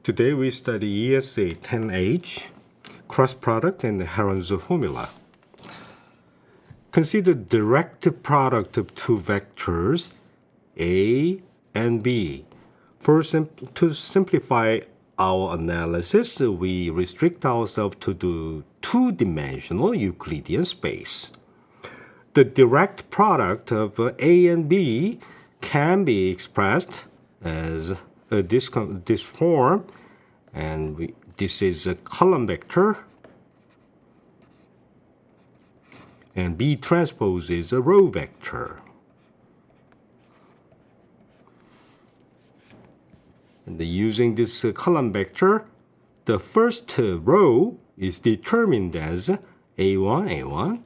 Today we study ESA10H, cross product, and Heron's formula. Consider direct product of two vectors A and B. To simplify our analysis, we restrict ourselves to the two-dimensional Euclidean space. The direct product of A and B can be expressed as this form, and this is a column vector, and B transpose is a row vector. And using this column vector, the first row is determined as A1, A1.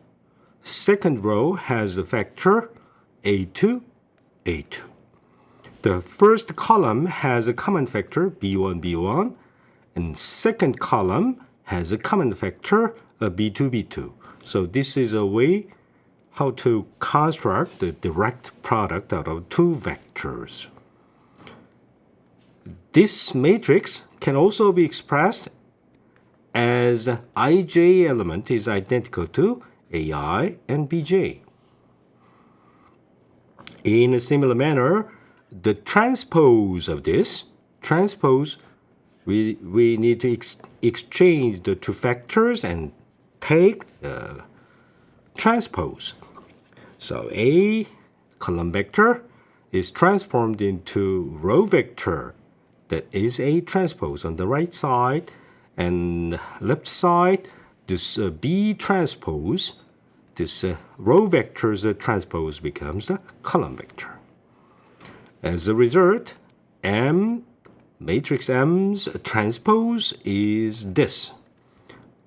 Second row has a vector A2, A2. The first column has a common factor B1, B1, and second column has a common factor B2, B2. So this is a way how to construct the direct product out of two vectors. This matrix can also be expressed as ij element is identical to ai and bj. In a similar manner, the transpose of this, we need to exchange the two factors and take the transpose. So A column vector is transformed into row vector that is A transpose on the right side, and left side, this B transpose, this row vector's transpose becomes the column vector. As a result, matrix M's transpose is this.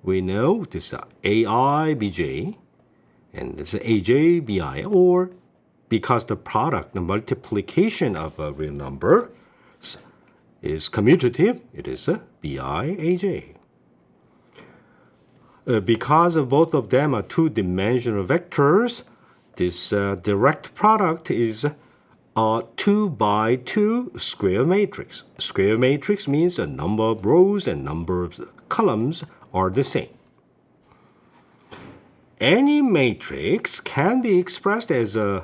We know this AI, Bj, and this Aj, Bi, or because the product, the multiplication of a real number is commutative, it is a Bi, Aj. Because both of them are two-dimensional vectors, this direct product is a 2 by 2 square matrix. Square matrix means the number of rows and number of columns are the same. Any matrix can be expressed as a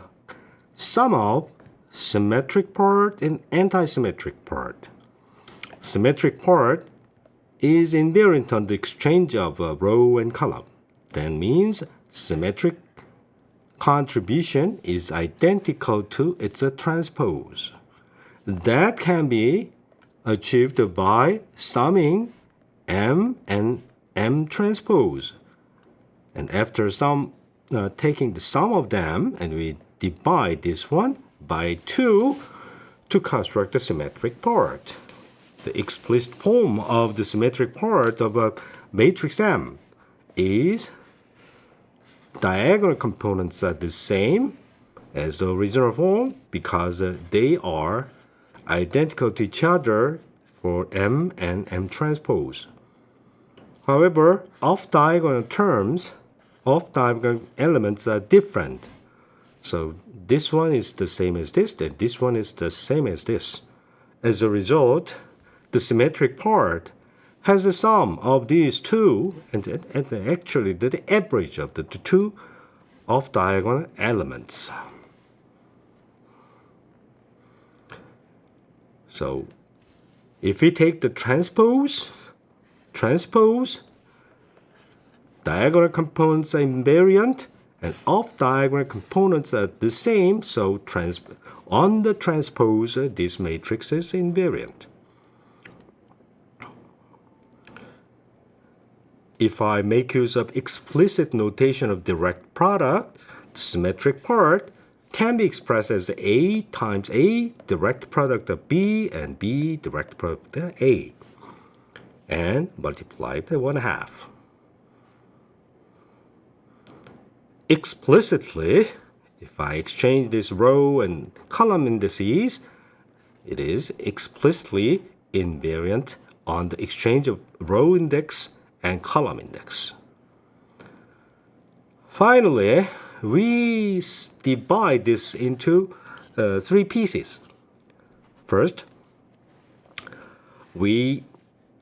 sum of symmetric part and antisymmetric part. Symmetric part is invariant on the exchange of a row and column. That means symmetric contribution is identical to its transpose. That can be achieved by summing M and M transpose. And after taking the sum of them, and we divide this one by 2 to construct the symmetric part. The explicit form of the symmetric part of a matrix M is diagonal components are the same as the original form because they are identical to each other for M and M transpose. However, off-diagonal elements are different. So this one is the same as this, and this one is the same as this. As a result, the symmetric part has the sum of these two, and actually the average of the two off-diagonal elements. So if we take the transpose, diagonal components are invariant and off-diagonal components are the same, so on the transpose, this matrix is invariant. If I make use of explicit notation of direct product, the symmetric part can be expressed as A times A, direct product of B, and B, direct product of A, and multiplied by 1/2. Explicitly, if I exchange this row and column indices, it is explicitly invariant on the exchange of row index and column index. Finally, we divide this into 3 pieces. First, we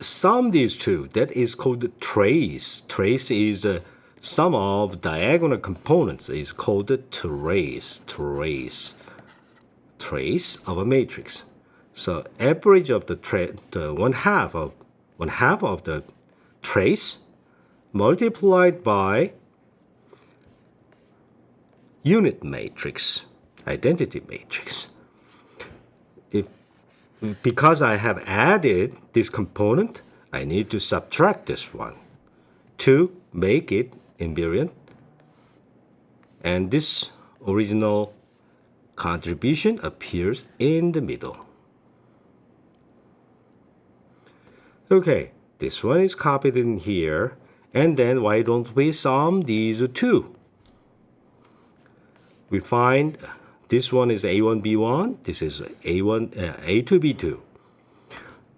sum these two, that is called trace. Trace is a sum of diagonal components is called trace. Trace of a matrix. So average of the one half of the trace multiplied by unit matrix, identity matrix. Because I have added this component, I need to subtract this one to make it invariant. And this original contribution appears in the middle. Okay, this one is copied in here. And then why don't we sum these two? We find this one is A1, B1. This is A1, A2, B2.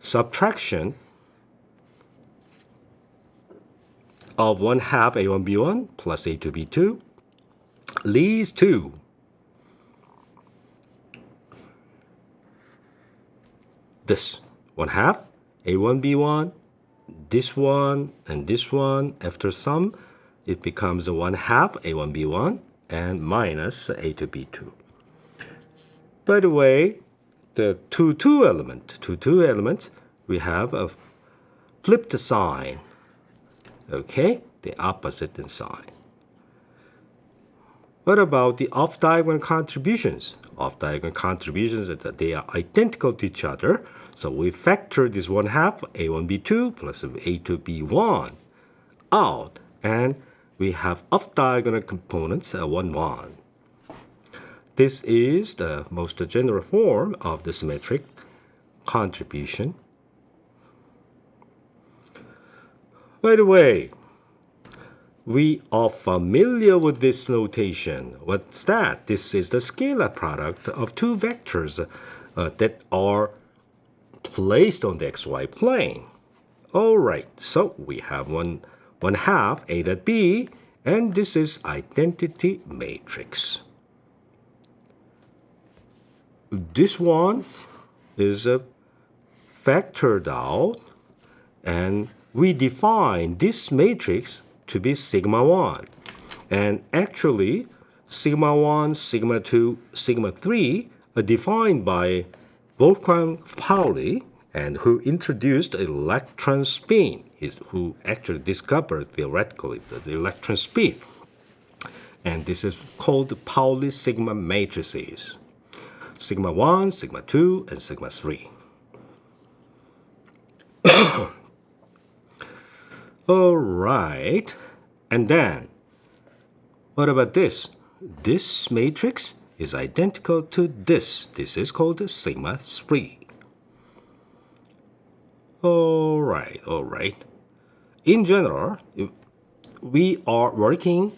Subtraction of 1/2 A1, B1 plus A2, B2 leads to this 1/2 A1, B1, this one, and this one. After sum, it becomes 1/2 A1, B1 and minus A2, B2. By the way, the 2 elements, we have a flipped sign. Okay, the opposite in sign. What about the off-diagonal contributions? Off-diagonal contributions, they are identical to each other. So we factor this 1/2 A1, B2 plus A2, B1 out. And we have off-diagonal components, 1, 1. This is the most general form of the symmetric contribution. By the way, we are familiar with this notation. What's that? This is the scalar product of two vectors that are placed on the xy plane. All right, so we have 1/2 A dot B, and this is identity matrix. This one is factored out, and we define this matrix to be sigma 1. And actually, sigma 1, sigma 2, sigma 3 are defined by Wolfgang Pauli, and who introduced electron spin, who actually discovered theoretically the electron spin. And this is called Pauli sigma matrices. Sigma 1, sigma 2, and sigma 3. All right. And then, what about this? This matrix is identical to this. This is called sigma 3. All right. In general, we are working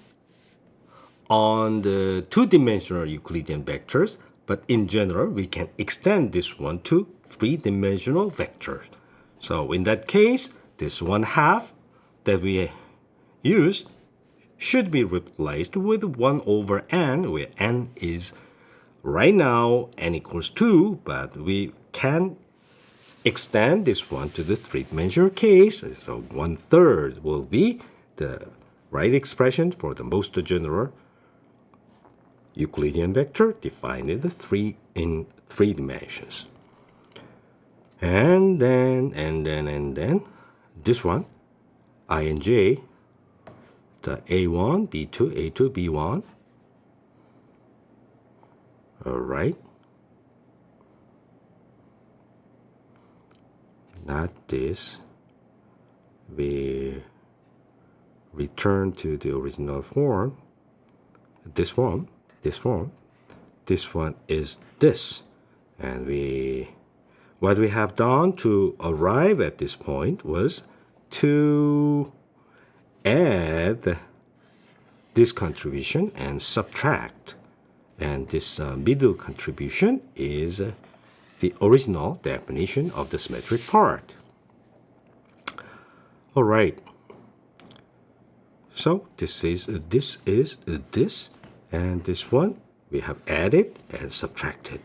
on the two-dimensional Euclidean vectors, but in general, we can extend this one to three-dimensional vectors. So in that case, this 1/2 that we used should be replaced with 1/n, where n is right now n equals 2, but we can extend this one to the three-dimensional case. So 1/3 will be the right expression for the most general Euclidean vector defined in three dimensions. And then this one, I and j, the A1, B2, A2, B1. All right. Not this. We return to the original form. This one. This one is this. And what we have done to arrive at this point was to add this contribution and subtract. And this middle contribution is the original definition of the symmetric part. All right. So this is this, and this one we have added and subtracted.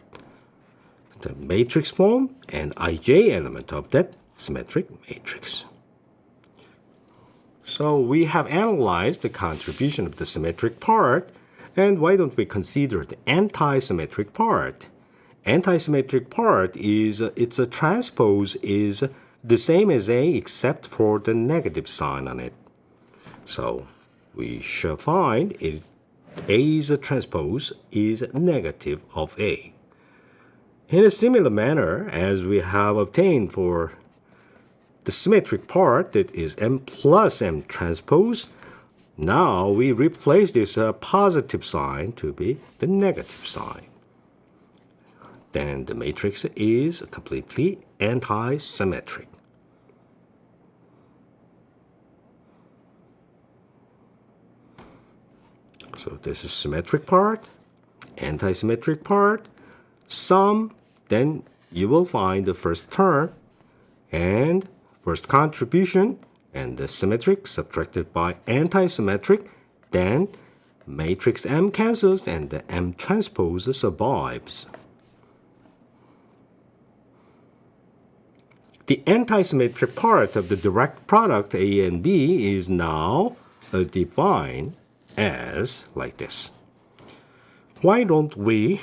The matrix form and ij element of that symmetric matrix. So we have analyzed the contribution of the symmetric part, and why don't we consider the anti-symmetric part? Anti-symmetric part is its transpose is the same as A except for the negative sign on it. So we shall find A's transpose is negative of A. In a similar manner as we have obtained for the symmetric part, that is M plus M transpose, now we replace this positive sign to be the negative sign. Then the matrix is completely anti-symmetric. So this is symmetric part, anti-symmetric part, sum, then you will find the first term and first contribution, and the symmetric subtracted by anti-symmetric, then matrix M cancels and the M transpose survives. The anti-symmetric part of the direct product A and B is now defined as like this. Why don't we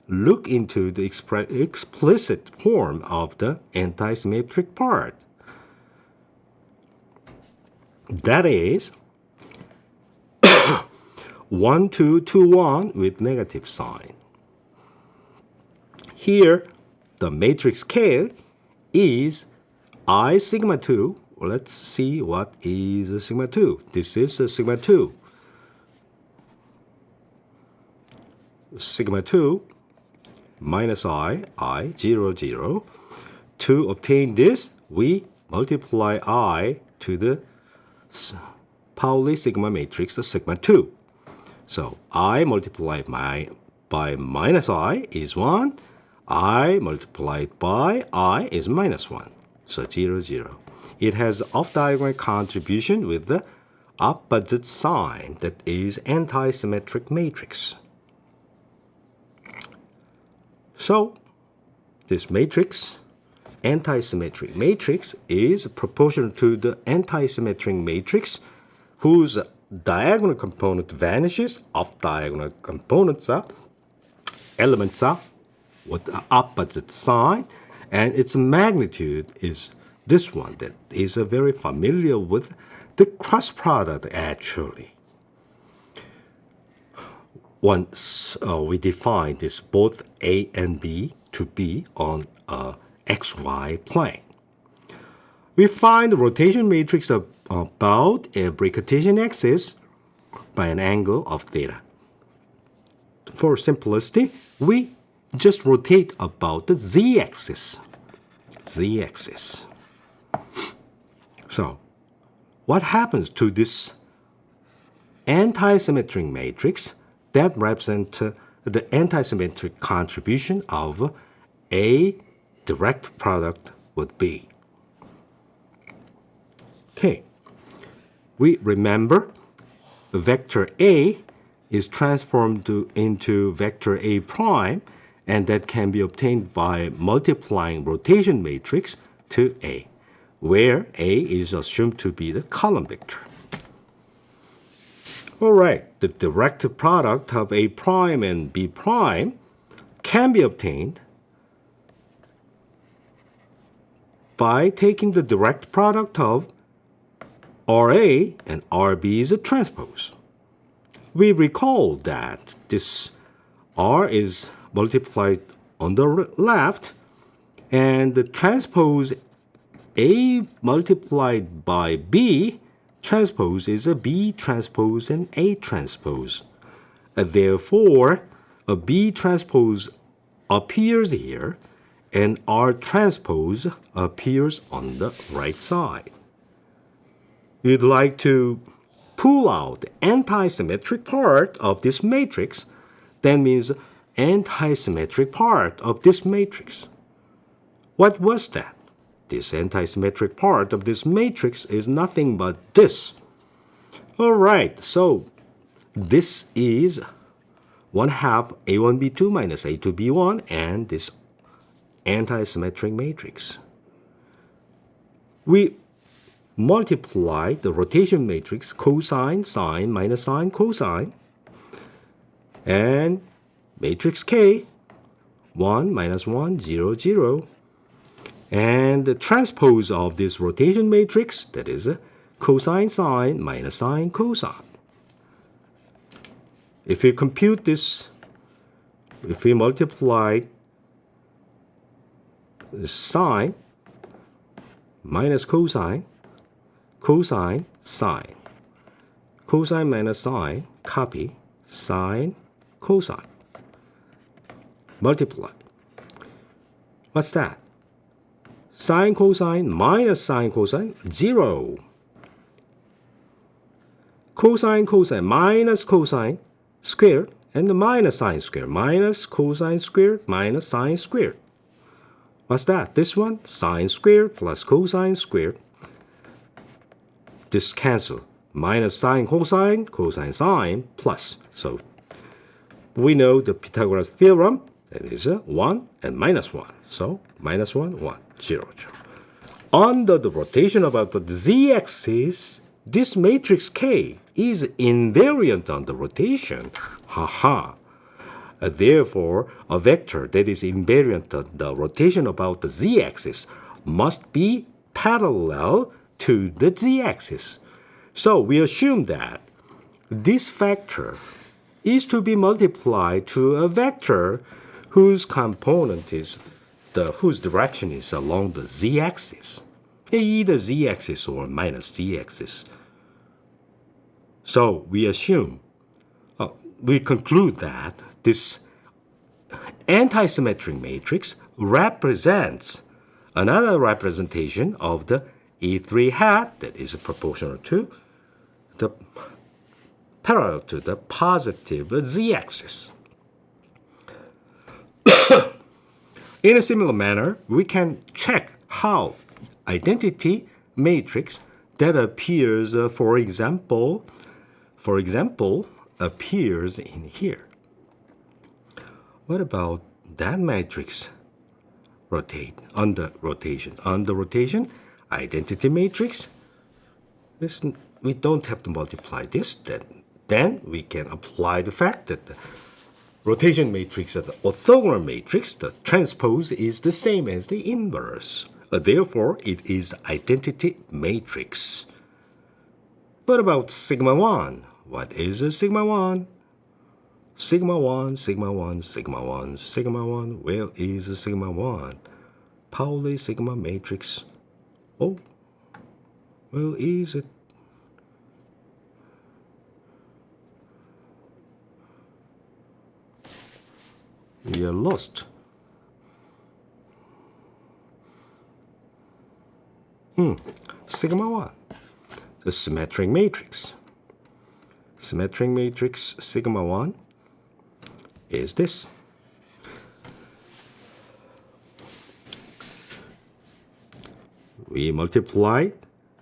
look into the explicit form of the anti-symmetric part? That is 1, 2, 2, 1 with negative sign. Here, the matrix K is I sigma 2. Let's see what is a sigma 2. This is a sigma 2. Sigma 2 minus I, 0, 0. To obtain this, we multiply I to the Pauli sigma matrix, the sigma 2. So I multiplied by minus I is 1. I multiplied by I is minus 1. So 0, 0. It has off-diagonal contribution with the opposite sign, that is anti-symmetric matrix. So this matrix, anti-symmetric matrix, is proportional to the anti-symmetric matrix whose diagonal component vanishes, off-diagonal components are, elements are with the opposite sign, and its magnitude is this one that is very familiar with the cross product actually. Once we define this both A and B to be on a xy plane, we find the rotation matrix of about every Cartesian axis by an angle of theta. For simplicity, we just rotate about the z-axis. Z-axis. So, what happens to this anti-symmetric matrix that represents the anti-symmetric contribution of A direct product with B? Okay, we remember vector A is transformed into vector A prime, and that can be obtained by multiplying rotation matrix to A, where A is assumed to be the column vector. Alright, the direct product of A prime and B prime can be obtained by taking the direct product of RA and RB's transpose. We recall that this R is multiplied on the left, and the transpose A multiplied by B transpose is a B transpose and A transpose. Therefore, a B transpose appears here, and R transpose appears on the right side. You'd like to pull out the anti-symmetric part of this matrix, that means anti-symmetric part of this matrix. What was that? This anti-symmetric part of this matrix is nothing but this. Alright, so this is 1/2 A1B2 minus A2B1 and this anti-symmetric matrix. we multiply the rotation matrix cosine, sine, minus sine, cosine, and matrix K, 1, minus 1, 0, 0. And the transpose of this rotation matrix, that is cosine, sine, minus sine, cosine. If we compute this, if we multiply the sine minus cosine, cosine, sine, cosine minus sine, copy, sine, cosine, multiply. What's that? Sine cosine minus sine cosine, 0. Cosine cosine minus cosine squared, and minus sine squared, minus cosine squared, minus sine squared. What's that? This one, sine squared plus cosine squared. This cancel. Minus sine cosine, cosine sine, plus. So we know the Pythagoras theorem, that is 1 and minus 1. So minus 1, 1, 0, 0. Under the rotation about the z-axis, this matrix K is invariant on the rotation. Haha. Therefore, a vector that is invariant on the rotation about the z-axis must be parallel to the z-axis. So we assume that this factor is to be multiplied to a vector whose component is whose direction is along the z-axis, either z-axis or minus z-axis. So we assume, we conclude that this antisymmetric matrix represents another representation of the E3 hat that is proportional to the parallel to the positive z-axis. In a similar manner, we can check how identity matrix that appears, for example, appears in here. What about that matrix? Rotate, under rotation. Under rotation, identity matrix. We don't have to multiply this. Then we can apply the fact that the rotation matrix and the orthogonal matrix, the transpose is the same as the inverse. Therefore, it is identity matrix. What about sigma 1? What is a sigma 1? Sigma 1, sigma 1, sigma 1, sigma 1. Where is a sigma 1? Pauli sigma matrix. Oh, where is it? We are lost. Sigma 1. The symmetric matrix. Symmetric matrix sigma 1 is this. We multiply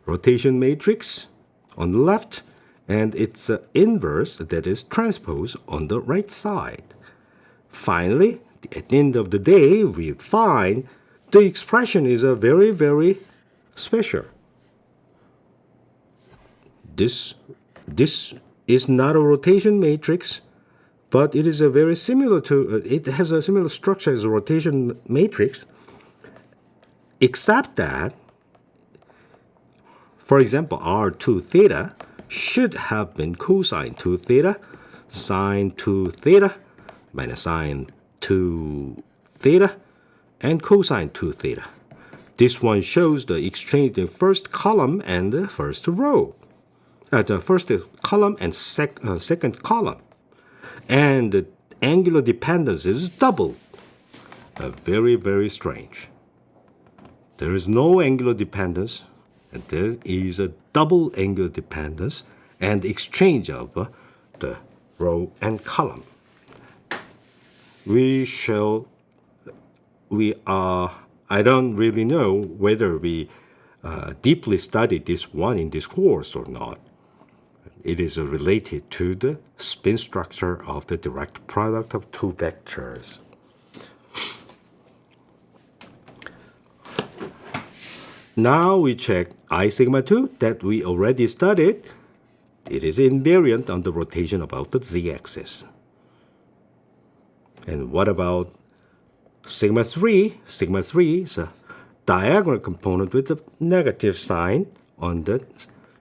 rotation matrix on the left and its inverse, that is transpose, on the right side. Finally, at the end of the day, we find the expression is a very, very special. This is not a rotation matrix, but it is a very similar to, it has a similar structure as a rotation matrix, except that, for example, R2 theta should have been cosine 2 theta, sine 2 theta, minus sine 2 theta, and cosine 2 theta. This one shows the exchange in first column and the first row. The first column and second column. And the angular dependence is doubled. Very, very strange. There is no angular dependence, and there is a double angular dependence and exchange of the row and column. I don't really know whether we deeply studied this one in this course or not. It is related to the spin structure of the direct product of two vectors. Now we check I sigma 2 that we already studied. It is invariant on the rotation about the z-axis. And what about sigma 3? Sigma 3 is a diagonal component with a negative sign on the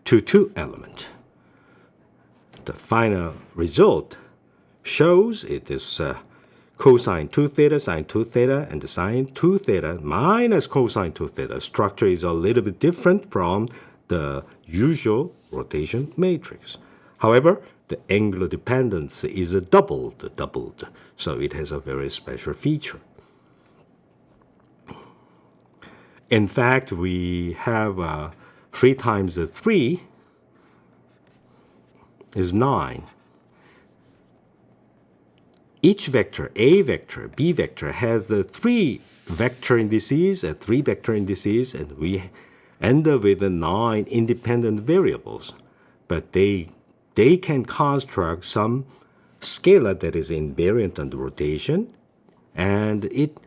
2 element. The final result shows it is cosine 2 theta, sine 2 theta, and the sine 2 theta minus cosine 2 theta. Structure is a little bit different from the usual rotation matrix. However, the angular dependence is doubled, so it has a very special feature. In fact, we have 3 times 3 is 9. Each vector, A vector, B vector, has the 3 vector indices and 3 vector indices, and we end up with 9 independent variables. But they can construct some scalar that is invariant on the rotation, and it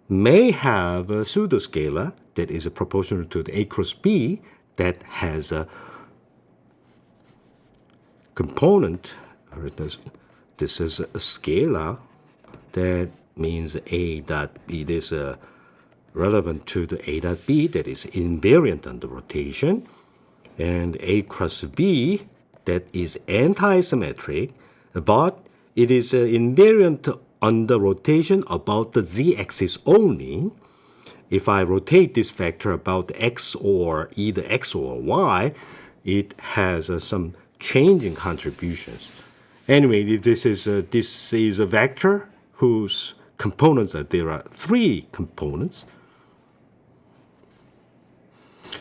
may have a pseudoscalar that is proportional to the A cross B that has a component. This is a scalar that means A dot B. This is relevant to the A dot B that is invariant on the rotation, and A cross B that is anti-symmetric, but it is invariant on the rotation about the z-axis only. If I rotate this vector about x or either x or y, it has some changing contributions. Anyway, this is a vector whose components there are 3 components,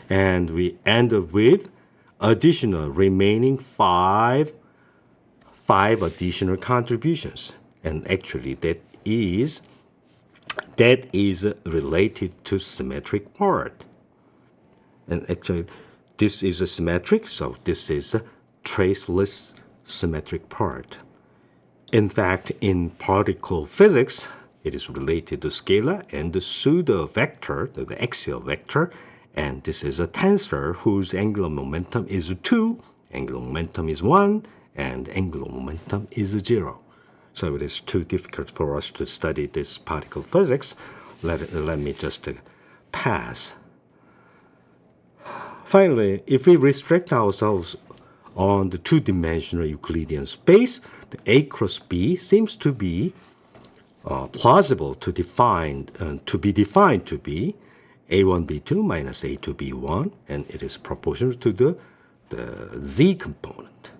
and we end up with additional remaining 5 additional contributions, and actually that is related to symmetric part. And actually, this is a symmetric, so this is a traceless symmetric part. In fact, in particle physics, it is related to scalar and the pseudo vector, the axial vector, and this is a tensor whose angular momentum is 2, angular momentum is 1, and angular momentum is 0. So it is too difficult for us to study this particle physics. Let me just pass. Finally, if we restrict ourselves on the 2-dimensional Euclidean space, the A cross B seems to be plausible to be defined to be A1B2 minus A2B1, and it is proportional to the Z component.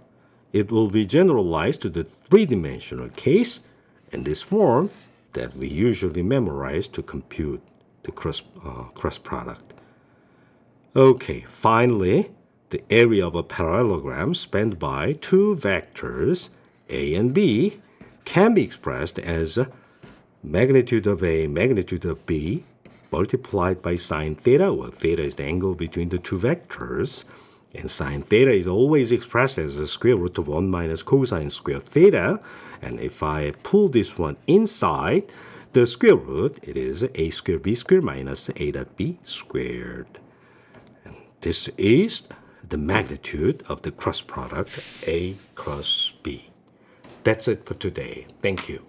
It will be generalized to the 3-dimensional case in this form that we usually memorize to compute the cross product. Okay, finally, the area of a parallelogram spanned by 2 vectors A and B can be expressed as magnitude of A, magnitude of B, multiplied by sine theta, where theta is the angle between the 2 vectors, and sine theta is always expressed as the square root of 1 minus cosine square theta, and if I pull this one inside the square root, it is A squared B squared minus A dot B squared. And this is the magnitude of the cross product A cross B. That's it for today. Thank you.